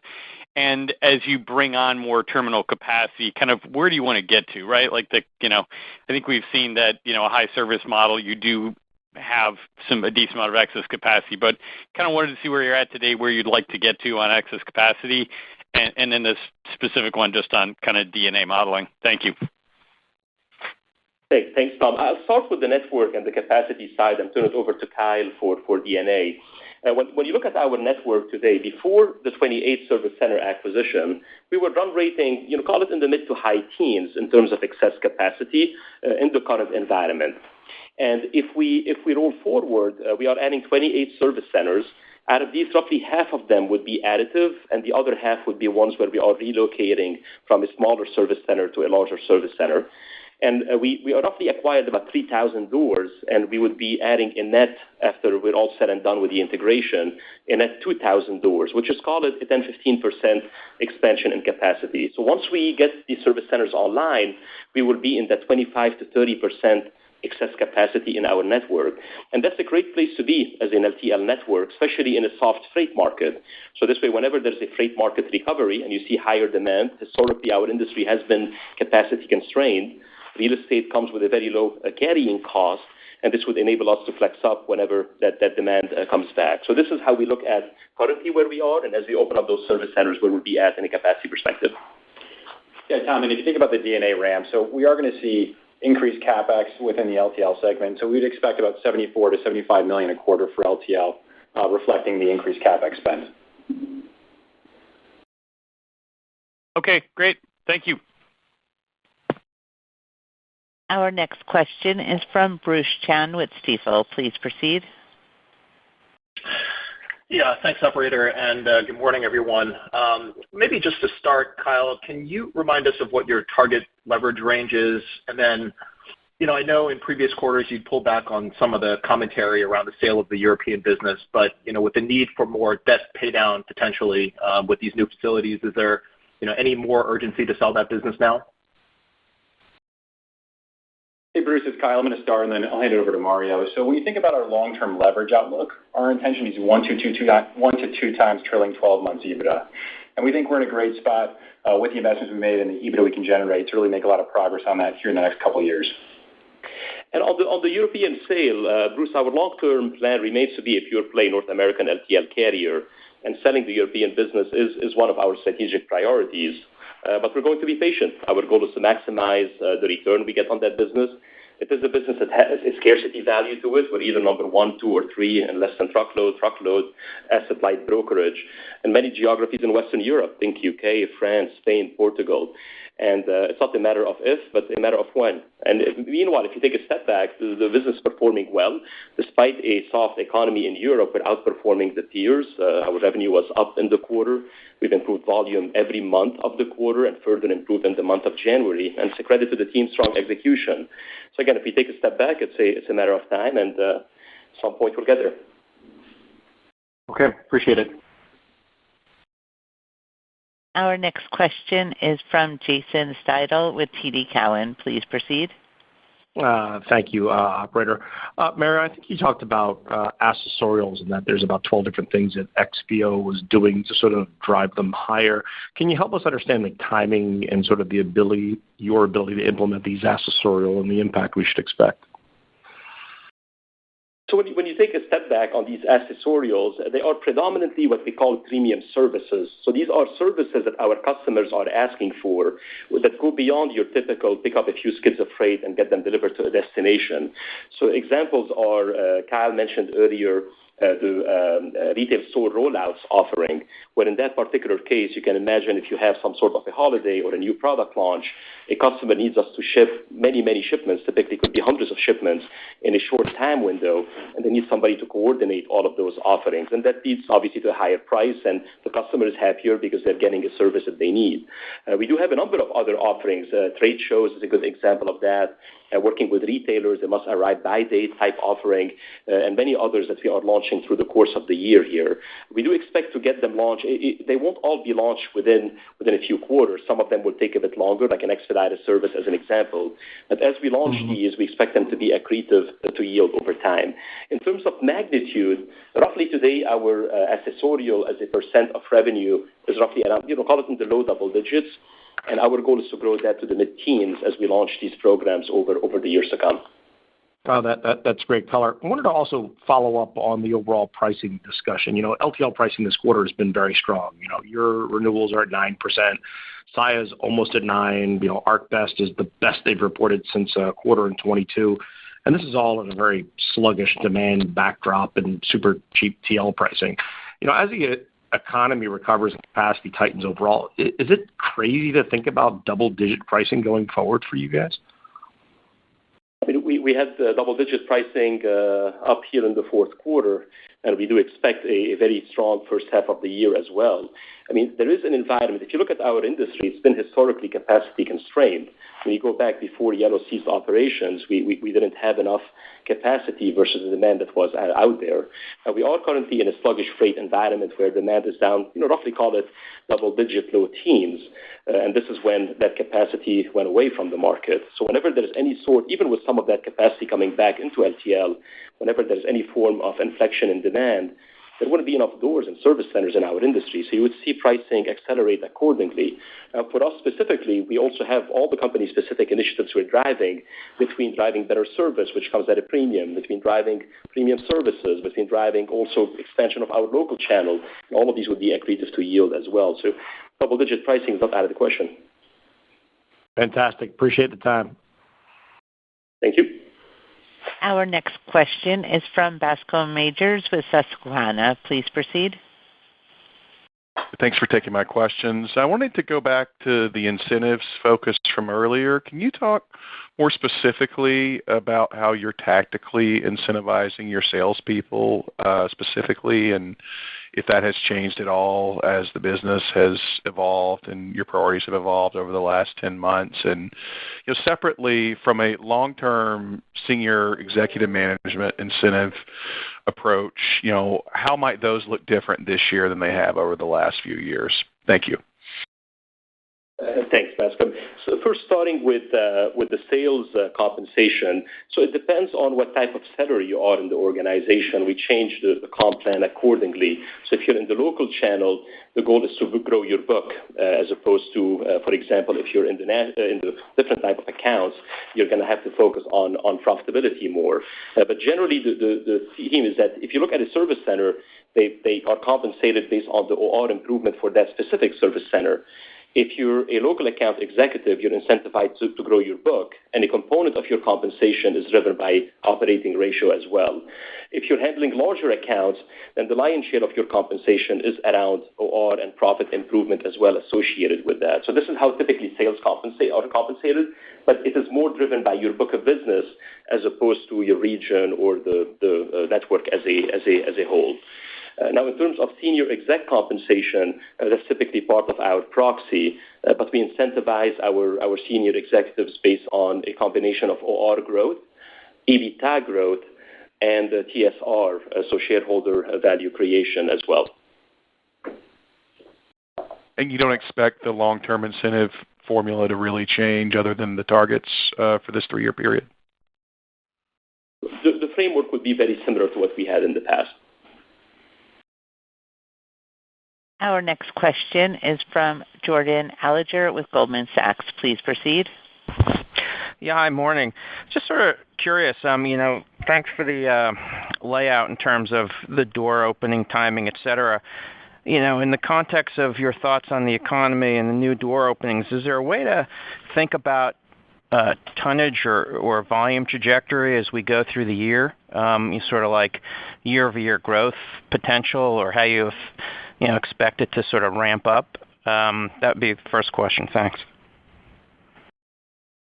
And as you bring on more terminal capacity, kind of where do you want to get to, right? Like I think we've seen that, a high service model, you do have a decent amount of excess capacity, but kind of wanted to see where you're at today, where you'd like to get to on excess capacity, and then this specific one just on kind of DNA modeling. Thank you. Thanks, Tom. I'll start with the network and the capacity side and turn it over to Kyle for DNA. When you look at our network today, before the 28 service center acquisition, we were run rating, call it in the mid to high teens in terms of excess capacity in the current environment. And if we roll forward, we are adding 28 service centers. Out of these, roughly half of them would be additive, and the other half would be ones where we are relocating from a smaller service center to a larger service center. And we roughly acquired about 3,000 doors, and we would be adding a net, after we're all said and done with the integration, a net 2,000 doors, which is called a 10-15% expansion in capacity. So once we get these service centers online, we will be in that 25 to 30% excess capacity in our network. And that's a great place to be as an LTL network, especially in a soft freight market. So this way, whenever there's a freight market recovery and you see higher demand, historically our industry has been capacity constrained. Real estate comes with a very low carrying cost, and this would enable us to flex up whenever that demand comes back. So this is how we look at currently where we are, and as we open up those service centers, where we'll be at in a capacity perspective. Yeah, Tom, and if you think about the DNA ramp, so we are going to see increased CapEx within the LTL segment. So we'd expect about $74 to $75 million a quarter for LTL, reflecting the increased CapEx spend. Okay, great. Thank you. Our next question is from Bruce Chan with Stifel. Please proceed. Yeah, thanks, operator, and good morning, everyone. Maybe just to start, Kyle, can you remind us of what your target leverage range is? And then, I know in previous quarters you'd pulled back on some of the commentary around the sale of the European business, but, with the need for more debt pay down potentially with these new facilities, is there, any more urgency to sell that business now? Hey, Bruce, it's Kyle. I'm going to start, and then I'll hand it over to Mario. So when you think about our long-term leverage outlook, our intention is 1 to 2 times trailing 12 months EBITDA. And we think we're in a great spot with the investments we made and the EBITDA we can generate to really make a lot of progress on that here in the next couple of years. And on the European sale, Bruce, our long-term plan remains to be a pure-play North American LTL carrier, and selling the European business is one of our strategic priorities. But we're going to be patient. Our goal is to maximize the return we get on that business. It is a business that has a scarcity value to it. We're either number 1, 2, or 3 in less-than-truckload, asset-light brokerage, and many geographies in Western Europe, think UK, France, Spain, Portugal. And it's not a matter of if, but a matter of when. And meanwhile, if you take a step back, the business is performing well. Despite a soft economy in Europe, we're outperforming the peers. Our revenue was up in the quarter. We've improved volume every month of the quarter and further improved in the month of January. And it's a credit to the team's strong execution. So again, if we take a step back, it's a matter of time, and at some point we'll get there. Okay, appreciate it. Our next question is from Jason Seidl with TD Cowen. Please proceed. Thank you, operator. Mario, I think you talked about accessorials and that there's about 12 different things that XPO was doing to sort of drive them higher. Can you help us understand the timing and sort of your ability to implement these accessorial and the impact we should expect? So when you take a step back on these accessorials, they are predominantly what we call premium services. So these are services that our customers are asking for that go beyond your typical pick up a few skids of freight and get them delivered to a destination. So examples are, Kyle mentioned earlier, the retail store rollouts offering, where in that particular case, you can imagine if you have some sort of a holiday or a new product launch, a customer needs us to ship many, many shipments, typically could be hundreds of shipments in a short time window, and they need somebody to coordinate all of those offerings. And that leads obviously to a higher price, and the customer is happier because they're getting a service that they need. We do have a number of other offerings. Trade shows is a good example of that. working with retailers, the must-arrive-by-date type offering, and many others that we are launching through the course of the year here. We do expect to get them launched. They won't all be launched within a few quarters. Some of them will take a bit longer, like an expedited service as an example. But as we launch these, we expect them to be accretive to yield over time. In terms of magnitude, roughly today our accessorial as a percent of revenue is roughly around, call it in the low double digits. And our goal is to grow that to the mid-teens as we launch these programs over the years to come. Oh, that's great color. I wanted to also follow up on the overall pricing discussion. LTL pricing this quarter has been very strong. Your renewals are at 9%. Saia's almost at 9%. ArcBest is the best they've reported since quarter in 22. And this is all in a very sluggish demand backdrop and super cheap TL pricing. As the economy recovers and capacity tightens overall, is it crazy to think about double-digit pricing going forward for you guys? I mean, we had double-digit pricing up here in the fourth quarter, and we do expect a very strong first half of the year as well. I mean, there is an environment. If you look at our industry, it's been historically capacity constrained. When you go back before Yellow ceased operations, we didn't have enough capacity versus the demand that was out there. We are currently in a sluggish freight environment where demand is down, roughly call it double-digit low teens. And this is when that capacity went away from the market. So whenever there's any sort, even with some of that capacity coming back into LTL, whenever there's any form of inflection in demand, there wouldn't be enough doors and service centers in our industry. So you would see pricing accelerate accordingly. For us specifically, we also have all the company-specific initiatives we're driving between driving better service, which comes at a premium, between driving premium services, between driving also expansion of our local channel. All of these would be accretive to yield as well. So double-digit pricing is not out of the question. Fantastic. Appreciate the time. Thank you. Our next question is from Bascome Majors with Susquehanna. Please proceed. Thanks for taking my questions. I wanted to go back to the incentives focused from earlier. Can you talk more specifically about how you're tactically incentivizing your salespeople specifically, and if that has changed at all as the business has evolved and your priorities have evolved over the last 10 months? And separately, from a long-term senior executive management incentive approach, how might those look different this year than they have over the last few years? Thank you. Thanks, Bascome. So first, starting with the sales compensation. So it depends on what type of seller you are in the organization. We change the comp plan accordingly. So if you're in the local channel, the goal is to grow your book, as opposed to, for example, if you're in the different type of accounts, you're going to have to focus on profitability more. But generally, the theme is that if you look at a service center, they are compensated based on the OR improvement for that specific service center. If you're a local account executive, you're incentivized to grow your book, and a component of your compensation is driven by operating ratio as well. If you're handling larger accounts, then the lion's share of your compensation is around OR and profit improvement as well associated with that. So this is how typically sales are compensated, but it is more driven by your book of business as opposed to your region or the network as a whole. Now, in terms of senior exec compensation, that's typically part of our proxy, but we incentivize our senior executives based on a combination of OR growth, EBITDA growth, and TSR, so shareholder value creation as well. And you don't expect the long-term incentive formula to really change other than the targets for this 3-year period? The framework would be very similar to what we had in the past. Our next question is from Jordan Alliger with Goldman Sachs. Please proceed. Yeah, hi, morning. Just sort of curious, thanks for the layout in terms of the door opening timing, et cetera. In the context of your thoughts on the economy and the new door openings, is there a way to think about tonnage or volume trajectory as we go through the year? You sort of like year-over-year growth potential, or how you expect it to sort of ramp up? That would be the first question. Thanks.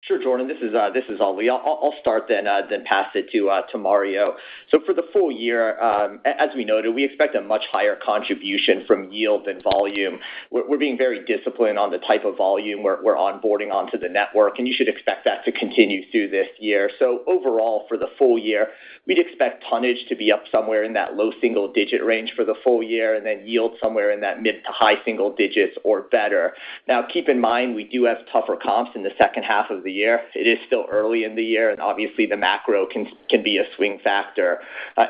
Sure, Jordan. This is Ali. I'll start then pass it to Mario. So for the full year, as we noted, we expect a much higher contribution from yield and volume. We're being very disciplined on the type of volume we're onboarding onto the network, and you should expect that to continue through this year. So overall, for the full year, we'd expect tonnage to be up somewhere in that low single-digit range for the full year, and then yield somewhere in that mid to high single digits or better. Now, keep in mind, we do have tougher comps in the second half of the year. It is still early in the year, and obviously the macro can be a swing factor.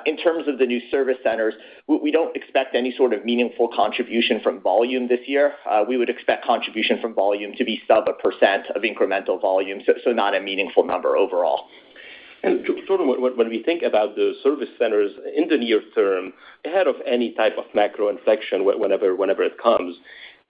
In terms of the new service centers, we don't expect any sort of meaningful contribution from volume this year. We would expect contribution from volume to be sub 1% of incremental volume, so not a meaningful number overall. And Jordan, when we think about the service centers in the near term, ahead of any type of macro inflection, whenever it comes,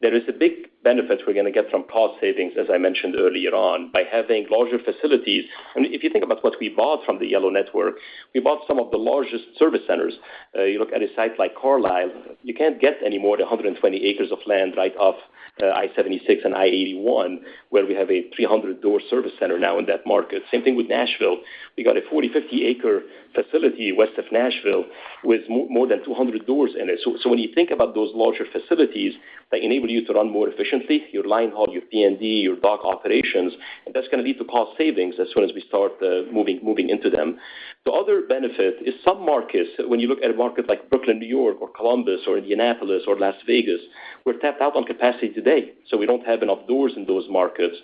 there is a big benefit we're going to get from cost savings, as I mentioned earlier on, by having larger facilities. And if you think about what we bought from the Yellow Network, we bought some of the largest service centers. You look at a site like Carlisle, you can't get any more than 120 acres of land right off I-76 and I-81, where we have a 300-door service center now in that market. Same thing with Nashville. We got a 50 acre facility west of Nashville with more than 200 doors in it. So when you think about those larger facilities that enable you to run more efficiently, your line haul, your P&D, your dock operations, and that's going to lead to cost savings as soon as we start moving into them. The other benefit is some markets, when you look at a market like Brooklyn, New York, or Columbus, or Indianapolis, or Las Vegas, we're tapped out on capacity today, so we don't have enough doors in those markets.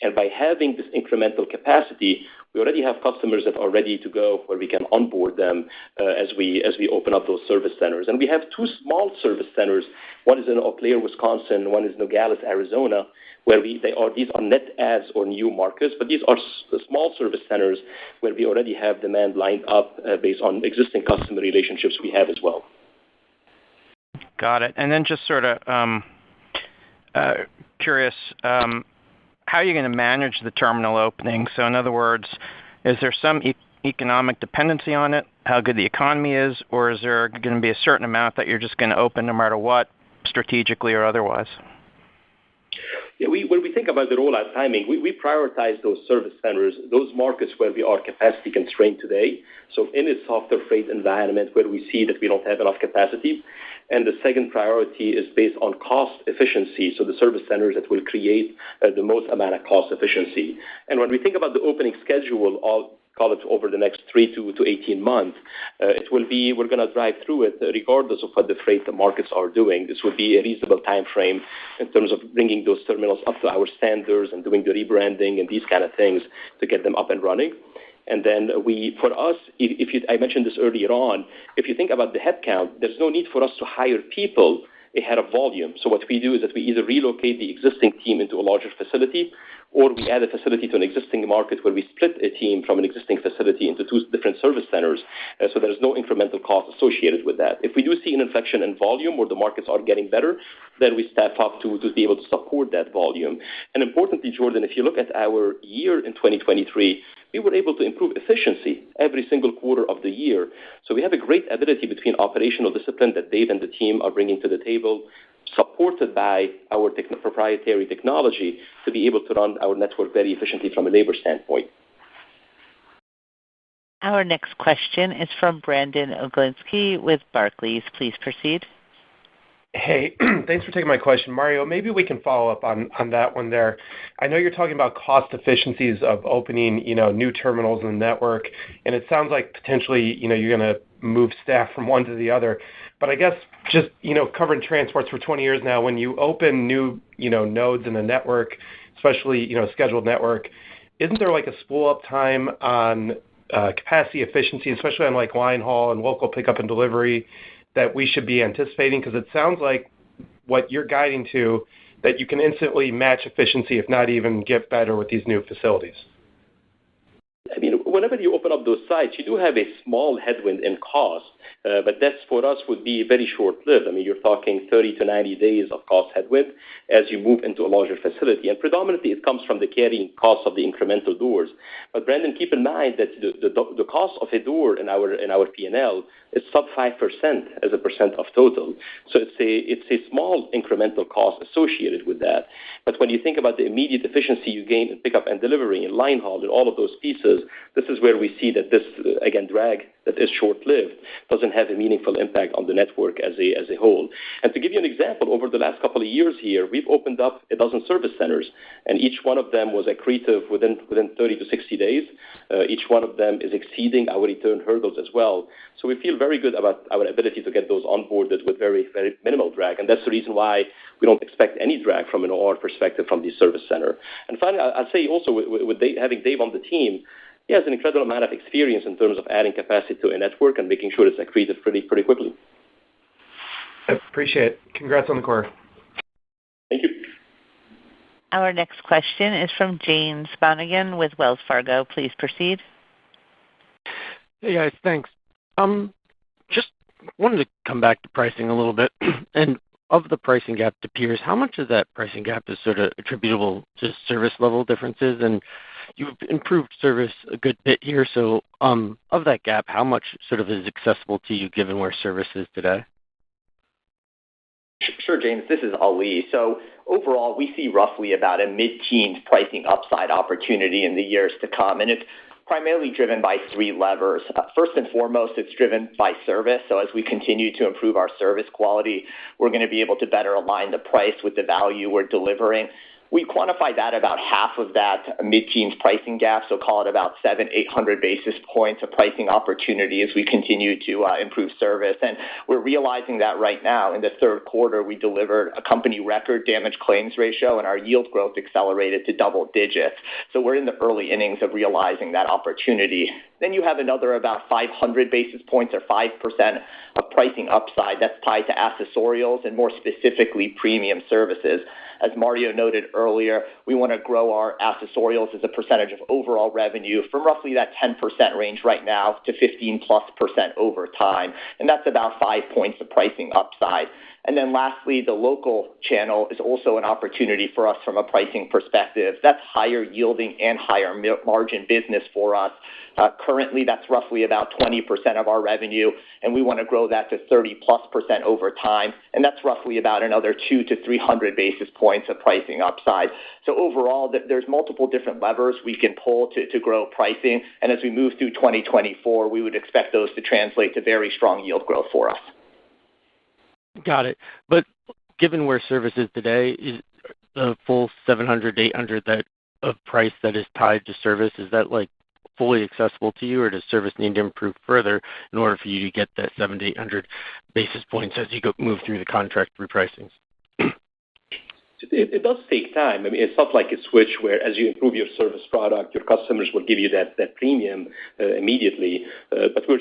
And by having this incremental capacity, we already have customers that are ready to go where we can onboard them as we open up those service centers. And we have two small service centers. One is in Eau Claire, Wisconsin. One is in Nogales, Arizona, where these are net adds or new markets, but these are small service centers where we already have demand lined up based on existing customer relationships we have as well. Got it. And then just sort of curious, how are you going to manage the terminal opening? So in other words, is there some economic dependency on it, how good the economy is, or is there going to be a certain amount that you're just going to open no matter what, strategically or otherwise? Yeah, when we think about the rollout timing, we prioritize those service centers, those markets where we are capacity constrained today. So in a softer freight environment where we see that we don't have enough capacity. And the second priority is based on cost efficiency, so the service centers that will create the most amount of cost efficiency. And when we think about the opening schedule, I'll call it over the next 3 to 18 months, we're going to drive through it regardless of what the freight markets are doing. This would be a reasonable time frame in terms of bringing those terminals up to our standards and doing the rebranding and these kind of things to get them up and running. And then for us, I mentioned this earlier on, if you think about the headcount, there's no need for us to hire people ahead of volume. So what we do is that we either relocate the existing team into a larger facility, or we add a facility to an existing market where we split a team from an existing facility into 2 different service centers. So there's no incremental cost associated with that. If we do see an inflection in volume or the markets are getting better, then we step up to be able to support that volume. And importantly, Jordan, if you look at our year in 2023, we were able to improve efficiency every single quarter of the year. So we have a great ability between operational discipline that Dave and the team are bringing to the table, supported by our proprietary technology, to be able to run our network very efficiently from a labor standpoint. Our next question is from Brandon Oglenski with Barclays. Please proceed. Hey, thanks for taking my question. Mario, maybe we can follow up on that one there. I know you're talking about cost efficiencies of opening, new terminals in the network, and it sounds like potentially, you're going to move staff from one to the other. But I guess just, covering transports for 20 years now, when you open new, nodes in the network, especially, scheduled network, isn't there like a spool up time on capacity efficiency, especially on like line haul and local pickup and delivery, that we should be anticipating? Because it sounds like what you're guiding to, that you can instantly match efficiency, if not even get better with these new facilities. I mean, whenever you open up those sites, you do have a small headwind in cost, but that's for us would be very short-lived. I mean, you're talking 30 to 90 days of cost headwind as you move into a larger facility. And predominantly it comes from the carrying cost of the incremental doors. But Brandon, keep in mind that the cost of a door in our P&L is sub 5% as a percent of total. So it's a small incremental cost associated with that. But when you think about the immediate efficiency you gain in pickup and delivery and line haul and all of those pieces, this is where we see that this, again, drag that is short-lived doesn't have a meaningful impact on the network as a whole. And to give you an example, over the last couple of years here, we've opened up a dozen service centers, and each one of them was accretive within 30 to 60 days. Each one of them is exceeding our return hurdles as well. So we feel very good about our ability to get those onboarded with very, very minimal drag, and that's the reason why we don't expect any drag from an OR perspective from the service center. And finally, I'll say also with having Dave on the team, he has an incredible amount of experience in terms of adding capacity to a network and making sure it's accretive pretty quickly. I appreciate it. Congrats on the quarter. Thank you. Our next question is from James Bonnigan with Wells Fargo. Please proceed. Hey, guys. Thanks. Just wanted to come back to pricing a little bit. And of the pricing gap to peers, how much of that pricing gap is sort of attributable to service level differences? And you've improved service a good bit here. So of that gap, how much sort of is accessible to you given where service is today? Sure, James. This is Ali. So overall, we see roughly about a mid-teens pricing upside opportunity in the years to come, and it's primarily driven by three levers. First and foremost, it's driven by service. So as we continue to improve our service quality, we're going to be able to better align the price with the value we're delivering. We quantify that about half of that mid-teens pricing gap, so call it about 700-800 basis points of pricing opportunity as we continue to improve service. And we're realizing that right now. In the third quarter, we delivered a company record damage claims ratio, and our yield growth accelerated to double digits. So we're in the early innings of realizing that opportunity. Then you have another about 500 basis points or 5% of pricing upside that's tied to accessorials and more specifically premium services. As Mario noted earlier, we want to grow our accessorials as a percentage of overall revenue from roughly that 10% range right now to 15+% over time. And that's about 5 points of pricing upside. And then lastly, the local channel is also an opportunity for us from a pricing perspective. That's higher yielding and higher margin business for us. Currently, that's roughly about 20% of our revenue, and we want to grow that to 30+% over time. And that's roughly about another 200 to 300 basis points of pricing upside. So overall, there's multiple different levers we can pull to grow pricing. And as we move through 2024, we would expect those to translate to very strong yield growth for us. Got it. But given where service is today, is the full 700, 800 of price that is tied to service, is that like fully accessible to you, or does service need to improve further in order for you to get that 700 to 800 basis points as you move through the contract repricings? It does take time. I mean, it's not like a switch where as you improve your service product, your customers will give you that premium immediately. But we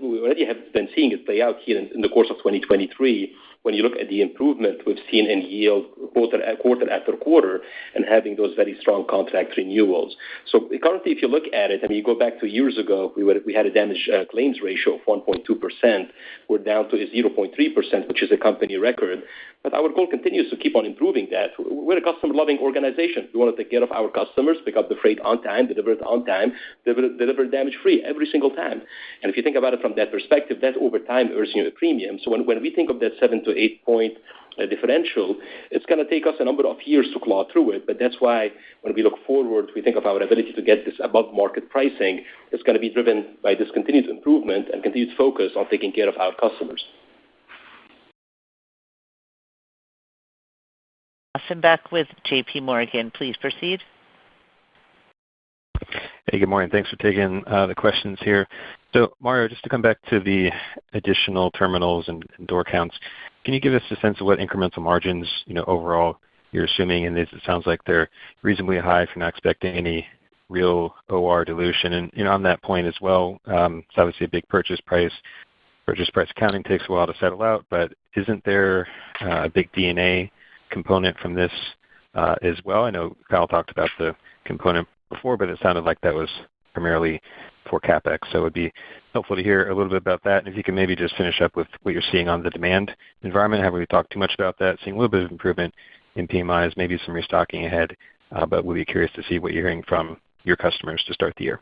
already have been seeing it play out here in the course of 2023. When you look at the improvement we've seen in yield quarter after quarter and having those very strong contract renewals. So currently, if you look at it, I mean, you go back 2 years ago, we had a damage claims ratio of 1.2%. We're down to a 0.3%, which is a company record. But our goal continues to keep on improving that. We're a customer-loving organization. We want to take care of our customers, pick up the freight on time, deliver it on time, deliver damage-free every single time. And if you think about it from that perspective, that over time earns you a premium. So when we think of that 7 to 8 point differential, it's going to take us a number of years to claw through it. But that's why when we look forward, we think of our ability to get this above market pricing. It's going to be driven by this continued improvement and continued focus on taking care of our customers. Back with J.P. Morgan. Please proceed. Hey, good morning. Thanks for taking the questions here. So, Mario, just to come back to the additional terminals and door counts, can you give us a sense of what incremental margins, overall you're assuming in this? It sounds like they're reasonably high if you're not expecting any real OR dilution. And, on that point as well, it's obviously a big purchase price. Purchase price accounting takes a while to settle out, but isn't there a big DNA component from this as well? I know Kyle talked about the component before, but it sounded like that was primarily for CapEx. So it would be helpful to hear a little bit about that. And if you can maybe just finish up with what you're seeing on the demand environment. Haven't really talked too much about that. Seeing a little bit of improvement in PMIs, maybe some restocking ahead, but we'll be curious to see what you're hearing from your customers to start the year.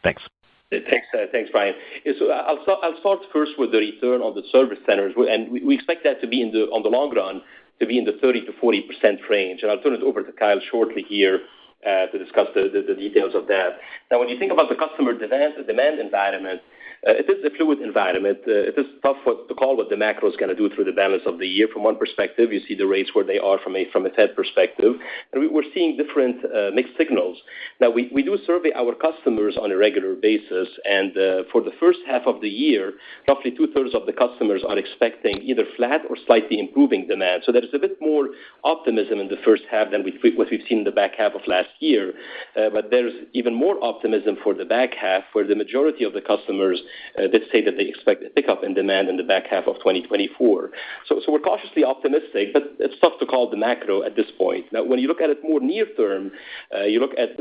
Thanks. Thanks, Brian. So I'll start first with the return on the service centers, and we expect that to be on the long run to be in the 30 to 40% range. And I'll turn it over to Kyle shortly here to discuss the details of that. Now, when you think about the customer demand environment, it is a fluid environment. It is tough to call what the macro is going to do through the balance of the year. From one perspective, you see the rates where they are from a Fed perspective, and we're seeing different mixed signals. Now, we do survey our customers on a regular basis, and for the first half of the year, roughly 2/3 of the customers are expecting either flat or slightly improving demand. So there is a bit more optimism in the first half than what we've seen in the back half of last year. But there's even more optimism for the back half, where the majority of the customers did say that they expect a pickup in demand in the back half of 2024. So we're cautiously optimistic, but it's tough to call the macro at this point. Now, when you look at it more near term,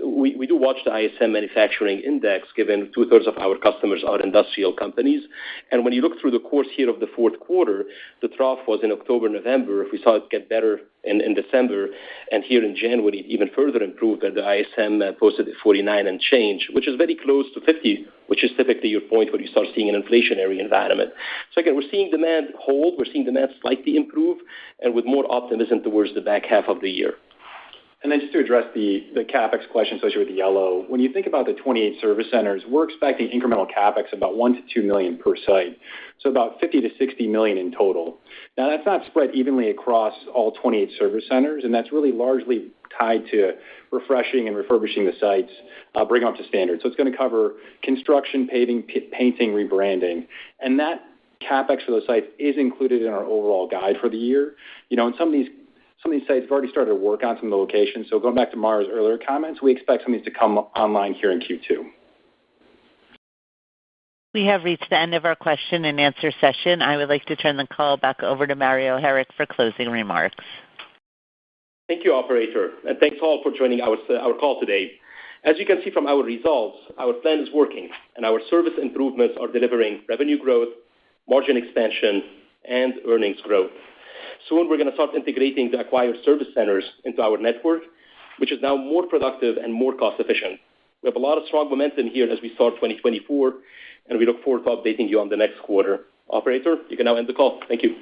we do watch the ISM manufacturing index, given 2/3 of our customers are industrial companies. And when you look through the course here of the fourth quarter, the trough was in October, November. If we saw it get better in December, and here in January, it even further improved, that the ISM posted at 49 and change, which is very close to 50, which is typically your point where you start seeing an inflationary environment. So again, we're seeing demand hold, we're seeing demand slightly improve, and with more optimism towards the back half of the year. And then just to address the CapEx question associated with the yellow, when you think about the 28 service centers, we're expecting incremental CapEx about $1 to $2 million per site, so about $50 to $60 million in total. Now, that's not spread evenly across all 28 service centers, and that's really largely tied to refreshing and refurbishing the sites, bring them up to standard. So it's going to cover construction, paving, painting, rebranding, and that CapEx for those sites is included in our overall guide for the year. And some of these sites have already started to work on some of the locations. So going back to Mario's earlier comments, we expect some of these to come online here in Q2. We have reached the end of our question and answer session. I would like to turn the call back over to Mario Herrick for closing remarks. Thank you, operator, and thanks all for joining our call today. As you can see from our results, our plan is working, and our service improvements are delivering revenue growth, margin expansion, and earnings growth. Soon, we're going to start integrating the acquired service centers into our network, which is now more productive and more cost-efficient. We have a lot of strong momentum here as we start 2024, and we look forward to updating you on the next quarter. Operator, you can now end the call. Thank you.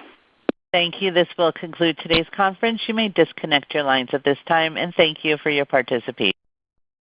Thank you. This will conclude today's conference. You may disconnect your lines at this time, and thank you for your participation.